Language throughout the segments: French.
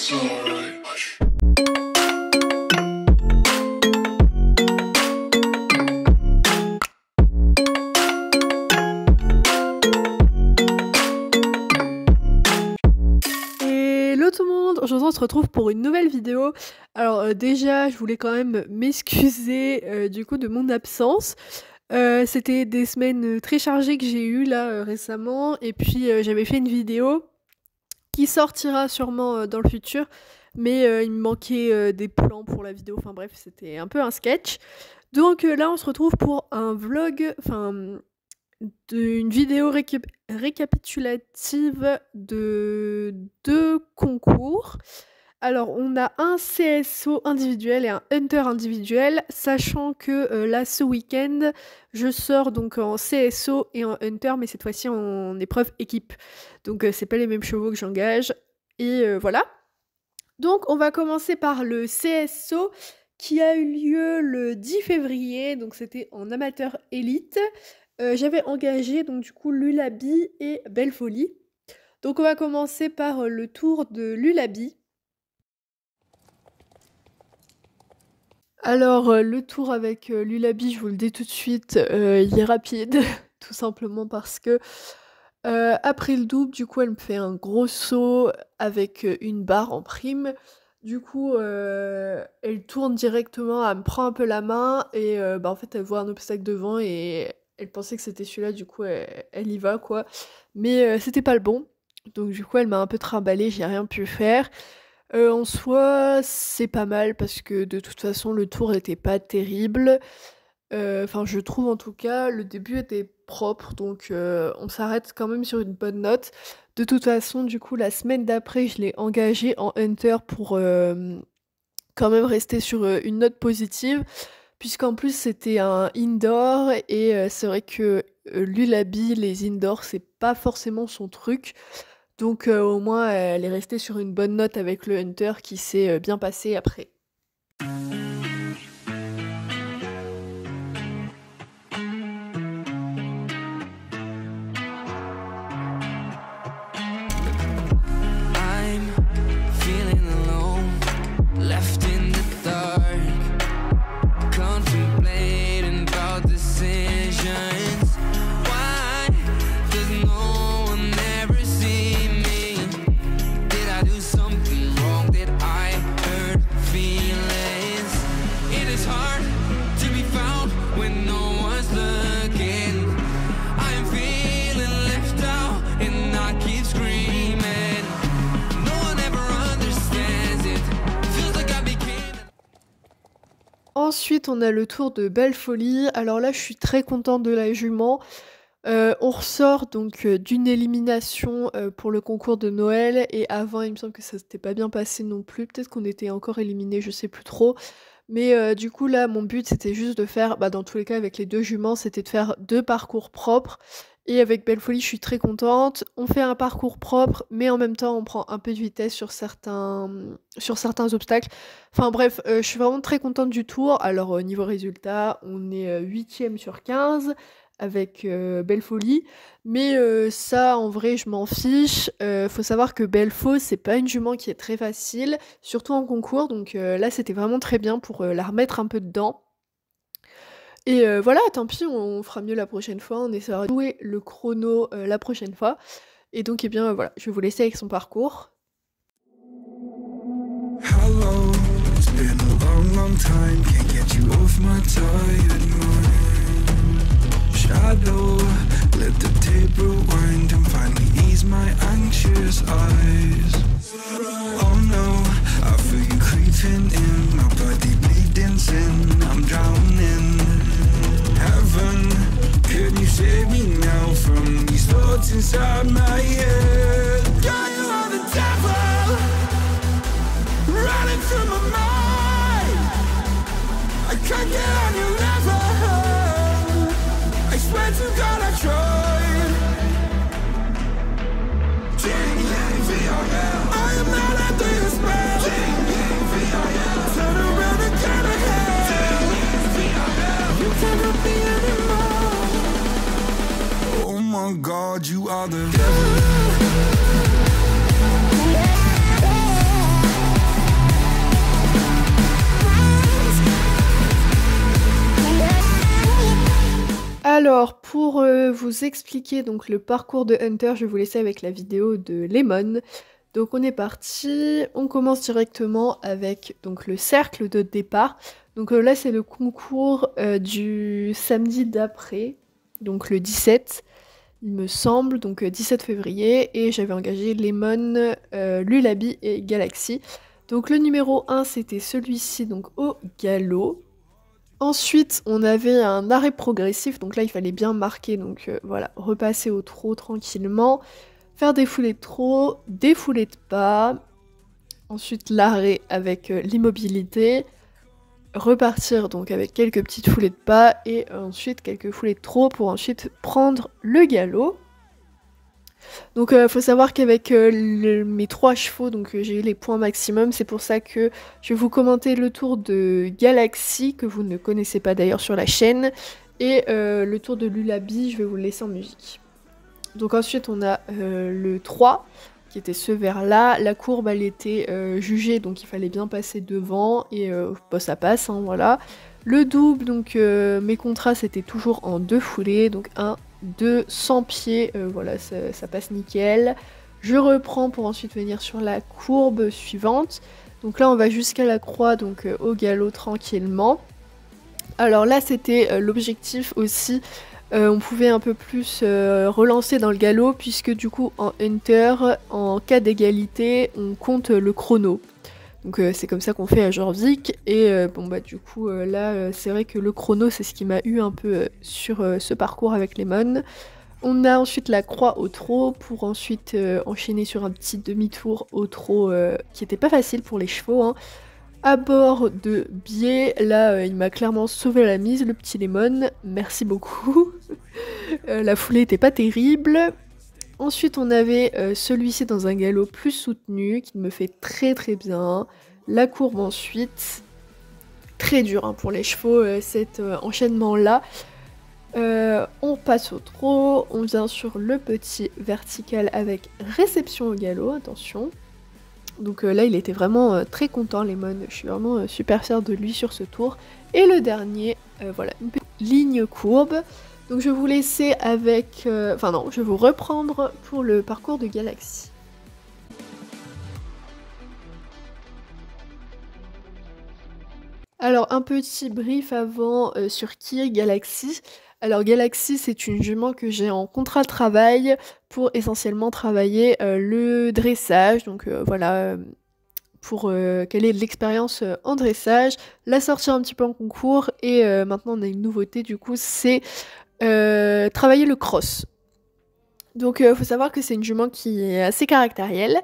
Hello tout le monde, aujourd'hui on se retrouve pour une nouvelle vidéo. Alors déjà je voulais quand même m'excuser du coup de mon absence. C'était des semaines très chargées que j'ai eues là récemment et puis j'avais fait une vidéo qui sortira sûrement dans le futur, mais il me manquait des plans pour la vidéo, enfin bref c'était un peu un sketch. Donc là on se retrouve pour un vlog, une vidéo récapitulative de 2 concours. Alors on a un CSO individuel et un Hunter individuel, sachant que là ce week-end je sors donc en CSO et en Hunter, mais cette fois-ci en épreuve équipe. Donc c'est pas les mêmes chevaux que j'engage et voilà. Donc on va commencer par le CSO qui a eu lieu le 10 février, donc c'était en amateur élite. J'avais engagé donc du coup Lulabi et Belle Folie. Donc on va commencer par le tour de Lulabi. Alors le tour avec Lulabi, je vous le dis tout de suite, il est rapide, tout simplement parce que après le double, du coup elle me fait un gros saut avec une barre en prime. Du coup elle tourne directement, elle me prend un peu la main et en fait elle voit un obstacle devant et elle pensait que c'était celui-là, du coup elle y va quoi. Mais c'était pas le bon, donc du coup elle m'a un peu trimballée, j'ai rien pu faire. En soi, c'est pas mal parce que de toute façon le tour était pas terrible. Enfin je trouve en tout cas, le début était propre donc on s'arrête quand même sur une bonne note. De toute façon, du coup, la semaine d'après, je l'ai engagé en Hunter pour quand même rester sur une note positive, puisqu'en plus c'était un indoor et c'est vrai que Lulabi, les indoors, c'est pas forcément son truc. Donc au moins, elle est restée sur une bonne note avec le Hunter qui s'est bien passé après. Ensuite, on a le tour de Belle Folie. Alors là, je suis très contente de la jument. On ressort donc d'une élimination pour le concours de Noël. Et avant, il me semble que ça s'était pas bien passé non plus. Peut-être qu'on était encore éliminés, je sais plus trop. Mais du coup, là, mon but, c'était juste de faire, dans tous les cas, avec les 2 juments, c'était de faire 2 parcours propres. Et avec Belle Folie, je suis très contente. On fait un parcours propre, mais en même temps, on prend un peu de vitesse sur certains obstacles. Enfin bref, je suis vraiment très contente du tour. Alors au niveau résultat, on est 8e sur 15 avec Belle Folie. Mais ça, en vrai, je m'en fiche. Faut savoir que Belle Faux, c'est pas une jument qui est très facile, surtout en concours. Donc là, c'était vraiment très bien pour la remettre un peu dedans. Et voilà, tant pis, on fera mieux la prochaine fois, on essaiera de jouer le chrono la prochaine fois. Et donc, eh bien, voilà, je vais vous laisser avec son parcours. Hello, it's been a long, long time, can't get you off my tired mind. Shadow, let the tape rewind and finally ease my anxious eyes. Oh no, I feel you creeping in, my body bleeding sin, I'm drowning. Heaven, can you save me now from these thoughts inside my head? God, you are the devil running through my mind. I can't get on your level, I swear to God I tried. Take me for your Alors pour, vous expliquer donc le parcours de Hunter, je vais vous laisser avec la vidéo de Lemon. Donc on est parti, on commence directement avec donc le cercle de départ. Donc là c'est le concours, du samedi d'après, donc le 17, il me semble, donc 17 février et j'avais engagé Lemon, Lullaby et Galaxy. Donc le numéro 1 c'était celui-ci donc au galop. Ensuite, on avait un arrêt progressif, donc là il fallait bien marquer, donc voilà, repasser au trot tranquillement, faire des foulées de trot, des foulées de pas, ensuite l'arrêt avec l'immobilité, repartir donc avec quelques petites foulées de pas et ensuite quelques foulées de trot pour ensuite prendre le galop. Donc faut savoir qu'avec mes 3 chevaux, donc j'ai eu les points maximum, c'est pour ça que je vais vous commenter le tour de Galaxy, que vous ne connaissez pas d'ailleurs sur la chaîne, et le tour de Lullaby, je vais vous le laisser en musique. Donc ensuite on a le 3, qui était ce vers là, la courbe elle était jugée, donc il fallait bien passer devant, et bah, ça passe, hein, voilà. Le double, donc mes contrats c'était toujours en 2 foulées, donc 1, 2, 100 pieds, voilà, ça passe nickel. Je reprends pour ensuite venir sur la courbe suivante. Donc là on va jusqu'à la croix, donc au galop tranquillement. Alors là c'était l'objectif aussi, on pouvait un peu plus relancer dans le galop, puisque du coup en Hunter, en cas d'égalité, on compte le chrono. Donc c'est comme ça qu'on fait à Jorvik, et bon bah du coup là c'est vrai que le chrono c'est ce qui m'a eu un peu sur ce parcours avec Lemon. On a ensuite la croix au trot pour ensuite enchaîner sur un petit demi-tour au trot qui était pas facile pour les chevaux, hein. À bord de biais, là il m'a clairement sauvé la mise, le petit Lemon, merci beaucoup. La foulée était pas terrible. Ensuite, on avait celui-ci dans un galop plus soutenu, qui me fait très très bien. La courbe ensuite, très dur, hein, pour les chevaux, cet enchaînement-là. On passe au trot, on vient sur le petit vertical avec réception au galop, attention. Donc là, il était vraiment très content, Lemon. Je suis vraiment super fière de lui sur ce tour. Et le dernier, voilà, une petite ligne courbe. Donc je vais vous laisser avec... Enfin non, je vais vous reprendre pour le parcours de Galaxy. Alors un petit brief avant sur qui est Galaxy. Alors Galaxy, c'est une jument que j'ai en contrat de travail pour essentiellement travailler le dressage. Donc voilà, pour qu'elle ait de l'expérience en dressage, la sortir un petit peu en concours, et maintenant on a une nouveauté du coup, c'est travailler le cross. Donc faut savoir que c'est une jument qui est assez caractérielle.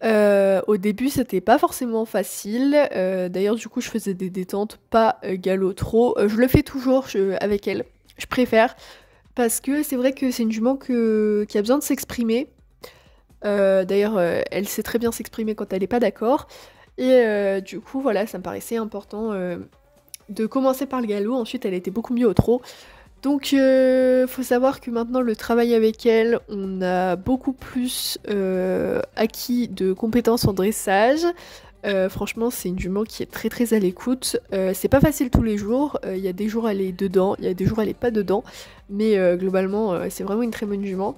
Au début c'était pas forcément facile, d'ailleurs du coup je faisais des détentes, pas galop trop. Je le fais toujours avec elle, je préfère, parce que c'est vrai que c'est une jument qui a besoin de s'exprimer. D'ailleurs elle sait très bien s'exprimer quand elle est pas d'accord, et du coup voilà, ça me paraissait important de commencer par le galop, ensuite elle était beaucoup mieux au trot. Donc faut savoir que maintenant le travail avec elle, on a beaucoup plus acquis de compétences en dressage. Franchement c'est une jument qui est très très à l'écoute. C'est pas facile tous les jours, il y a des jours elle est dedans, il y a des jours elle est pas dedans, mais globalement c'est vraiment une très bonne jument.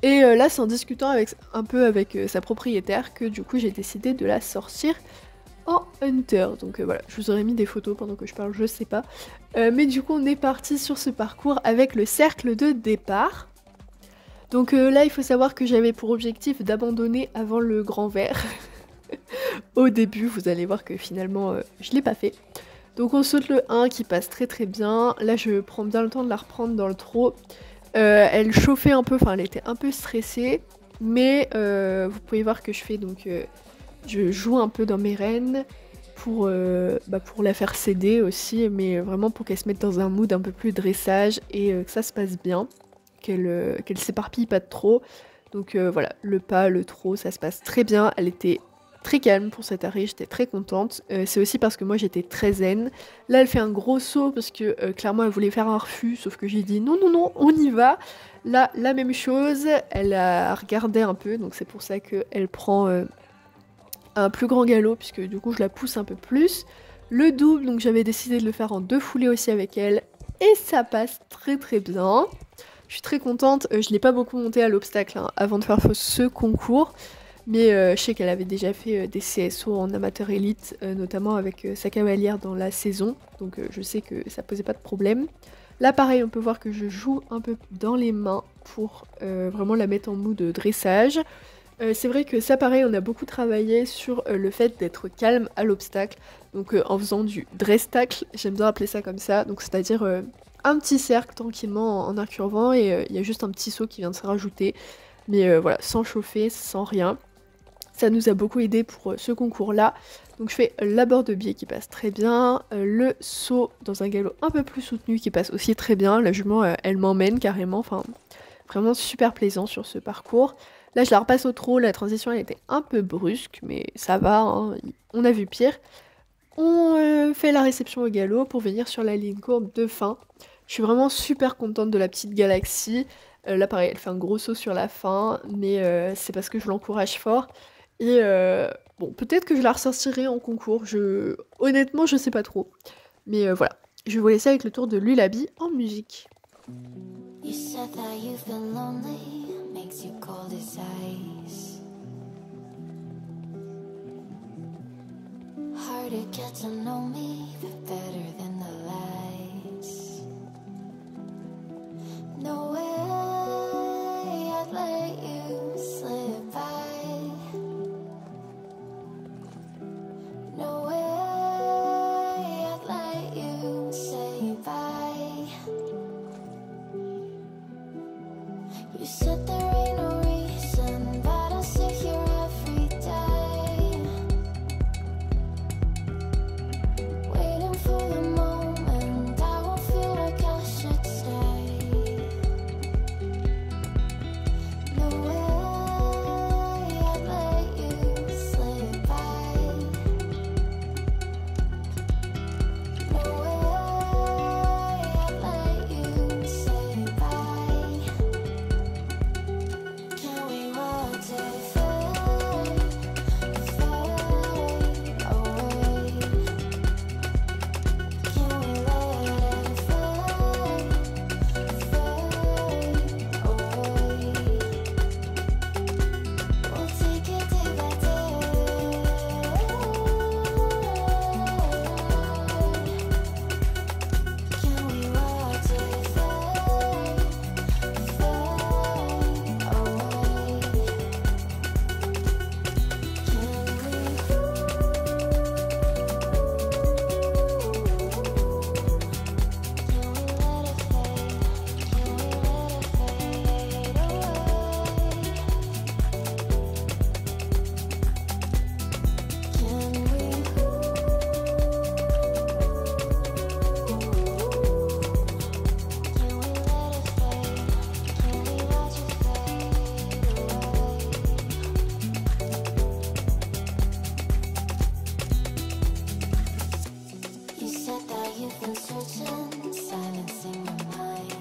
Et là c'est en discutant un peu avec sa propriétaire que du coup j'ai décidé de la sortir en Hunter. Donc voilà, je vous aurais mis des photos pendant que je parle, je sais pas. Mais du coup on est parti sur ce parcours avec le cercle de départ. Donc là il faut savoir que j'avais pour objectif d'abandonner avant le grand vert. Au début, vous allez voir que finalement je l'ai pas fait. Donc on saute le 1 qui passe très très bien. Là je prends bien le temps de la reprendre dans le trot. Elle chauffait un peu, enfin elle était un peu stressée. Mais vous pouvez voir que je fais donc... je joue un peu dans mes rênes pour la faire céder aussi, mais vraiment pour qu'elle se mette dans un mood un peu plus dressage et que ça se passe bien, qu'elle s'éparpille pas de trop. Donc voilà, le pas, le trot, ça se passe très bien. Elle était très calme pour cet arrêt, j'étais très contente. C'est aussi parce que moi j'étais très zen. Là elle fait un gros saut parce que clairement elle voulait faire un refus, sauf que j'ai dit non non non, on y va. Là la même chose, elle a regardé un peu, donc c'est pour ça qu'elle prend... un plus grand galop, puisque du coup je la pousse un peu plus. Le double, donc j'avais décidé de le faire en 2 foulées aussi avec elle. Et ça passe très très bien. Je suis très contente, je l'ai pas beaucoup monté à l'obstacle hein, avant de faire ce concours. Mais je sais qu'elle avait déjà fait des CSO en amateur élite, notamment avec sa cavalière dans la saison. Donc je sais que ça posait pas de problème. Là pareil, on peut voir que je joue un peu dans les mains pour vraiment la mettre en mood de dressage. C'est vrai que ça pareil, on a beaucoup travaillé sur le fait d'être calme à l'obstacle. Donc en faisant du dress-tacle, j'aime bien appeler ça comme ça. Donc c'est-à-dire un petit cercle tranquillement en incurvant et il y a juste un petit saut qui vient de se rajouter. Mais voilà, sans chauffer, sans rien. Ça nous a beaucoup aidé pour ce concours-là. Donc je fais l'abord de biais qui passe très bien, le saut dans un galop un peu plus soutenu qui passe aussi très bien. La jument, elle m'emmène carrément, enfin vraiment super plaisant sur ce parcours. Là je la repasse au trot, la transition elle était un peu brusque, mais ça va, hein, on a vu pire. On fait la réception au galop pour venir sur la ligne courbe de fin. Je suis vraiment super contente de la petite galaxie. Là pareil, elle fait un gros saut sur la fin, mais c'est parce que je l'encourage fort. Et bon, peut-être que je la ressortirai en concours. Honnêtement, je sais pas trop. Mais voilà, je vais vous laisser avec le tour de Lullaby en musique. You said that you've been lonely, makes you cold as ice. Hard to get to know me, but better than the lights. No way I'd let you slip by. No way I'd let you say bye. You said there ain't no reason, but I sit here every day, waiting for the moment I won't feel like I should stay. No way I'd let you slip by. No way I'd let you say bye. Can we watch it fade, fade away? Can we let it fade, fade away? We'll take it day by day. Can we watch it fade, fade away? You said that you've been searching, silencing your mind.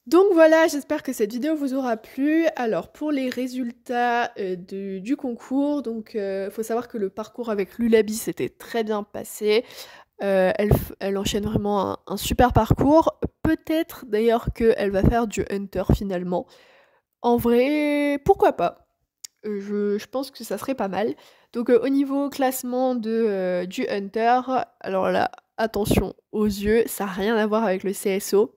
Donc voilà, j'espère que cette vidéo vous aura plu. Alors pour les résultats du concours, donc faut savoir que le parcours avec Lullaby s'était très bien passé. Elle enchaîne vraiment un super parcours. Peut-être d'ailleurs qu'elle va faire du Hunter finalement. En vrai, pourquoi pas? Je pense que ça serait pas mal. Donc au niveau classement du Hunter, alors là, attention aux yeux, ça n'a rien à voir avec le CSO.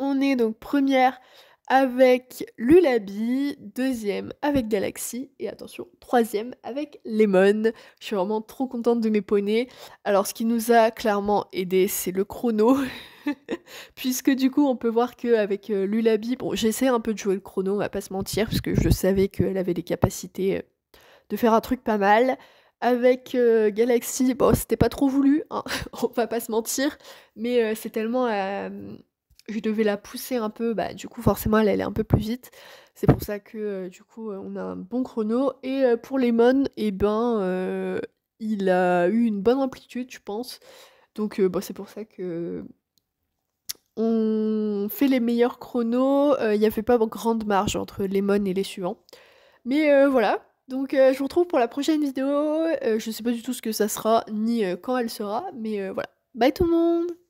On est donc première avec Lullaby, deuxième avec Galaxy et attention, troisième avec Lemon. Je suis vraiment trop contente de mes poneys. Alors ce qui nous a clairement aidé, c'est le chrono. Puisque du coup, on peut voir qu'avec Lullaby, bon, j'essaie un peu de jouer le chrono, on va pas se mentir, parce que je savais qu'elle avait les capacités de faire un truc pas mal. Avec Galaxy, bon, c'était pas trop voulu, hein, on va pas se mentir, mais c'est tellement... je devais la pousser un peu, bah du coup forcément elle allait un peu plus vite. C'est pour ça que du coup on a un bon chrono. Et pour Lemon, et ben il a eu une bonne amplitude je pense. Donc bon, c'est pour ça que on fait les meilleurs chronos. Il n'y avait pas grande marge entre Lemon et les suivants. Mais voilà, Donc je vous retrouve pour la prochaine vidéo, je sais pas du tout ce que ça sera, ni, quand elle sera, mais voilà. Bye tout le monde!